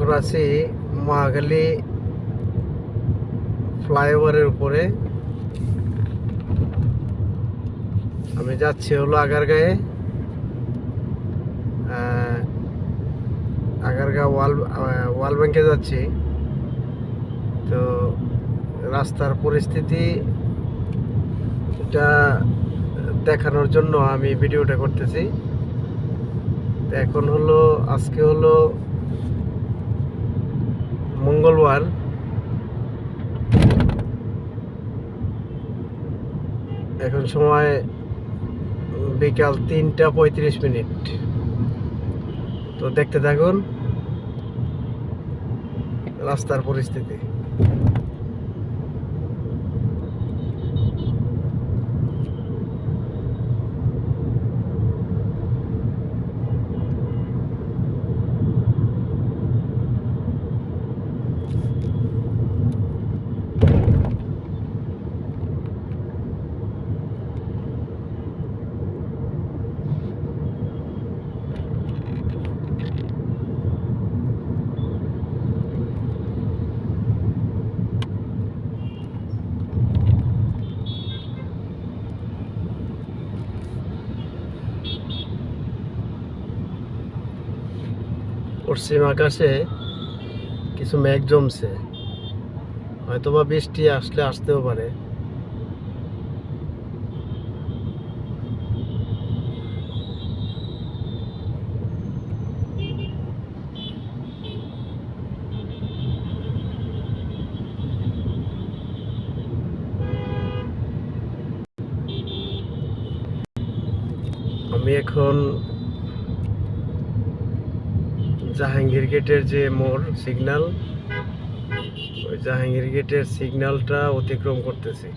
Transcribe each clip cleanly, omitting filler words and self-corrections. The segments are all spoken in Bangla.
এখন আছি মহাখালী ফ্লাইওভারের উপরে। আমি যাচ্ছি হলো আগারগাঁয়ে, আগারগাঁও ওয়ার্ল্ড ব্যাংকে যাচ্ছি। তো রাস্তার পরিস্থিতি এটা দেখানোর জন্য আমি ভিডিওটা করতেছি। তো এখন হলো আজকে হলো মঙ্গলবার। এখন সময় বিকাল 3টা 35 মিনিট। তো দেখতে থাকুন রাস্তার পরিস্থিতি। পশ্চিম আকাশে কিছু মেঘ জমছে, হয়তোবা বৃষ্টি আসতেও পারে। আমি এখন জাহাঙ্গীর গেটের যে মোড় সিগন্যাল, ওই জাহাঙ্গীর গেটের সিগন্যালটা অতিক্রম করতেছি।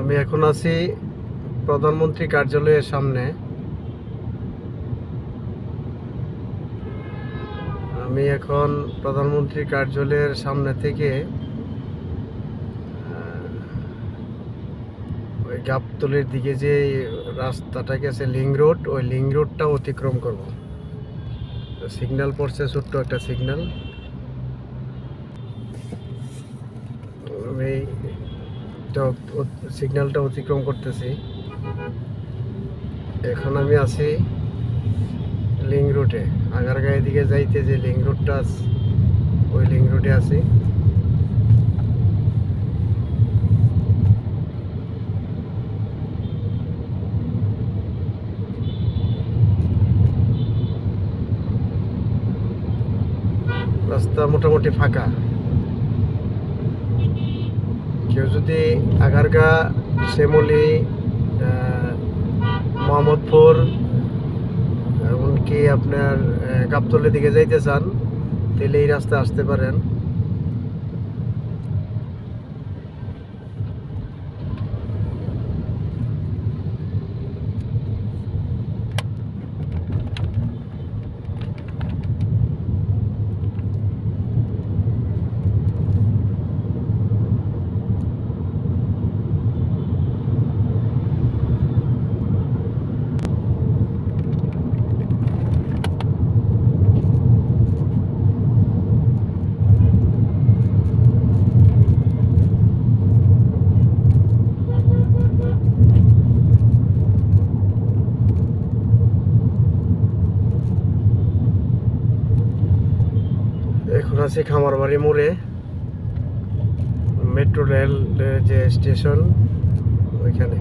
আমি এখন আছি প্রধানমন্ত্রী কার্যালয়ের সামনে। আমি এখন প্রধানমন্ত্রী কার্যালয়ের সামনে থেকে ওই গাবতলীর দিকে যে রাস্তাটা গেছে লিংক রোড, ওই লিংক রোডটা অতিক্রম করব। সিগন্যাল পড়ছে, ছোট্ট একটা সিগন্যাল। আমি সিগন্যালটা অতিক্রম করতেছি। এখন আমি আছি লিংক রোডে, আগারগাঁয়ের দিকে যাইতে যে লিংক রোডটা আছে, ওই লিংক রোডে আছি। রাস্তা মোটামুটি ফাঁকা। কেউ যদি আগারগাঁ, শ্যামলী, মোহাম্মদপুর, এমনকি আপনার গাবতলীর দিকে যাইতে চান, তাহলে এই রাস্তায় আসতে পারেন। এখন আছি খামারবাড়ি মোড়ে, মেট্রো রেল যে স্টেশন ওইখানে।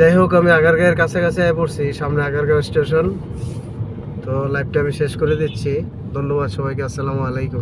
যাই হোক, আমি আগারগাঁয়ের কাছাকাছি পড়ছি, সামনে আগারগাঁও স্টেশন। তো লাইভটা আমি শেষ করে দিচ্ছি। ধন্যবাদ সবাইকে, আসসালামু আলাইকুম।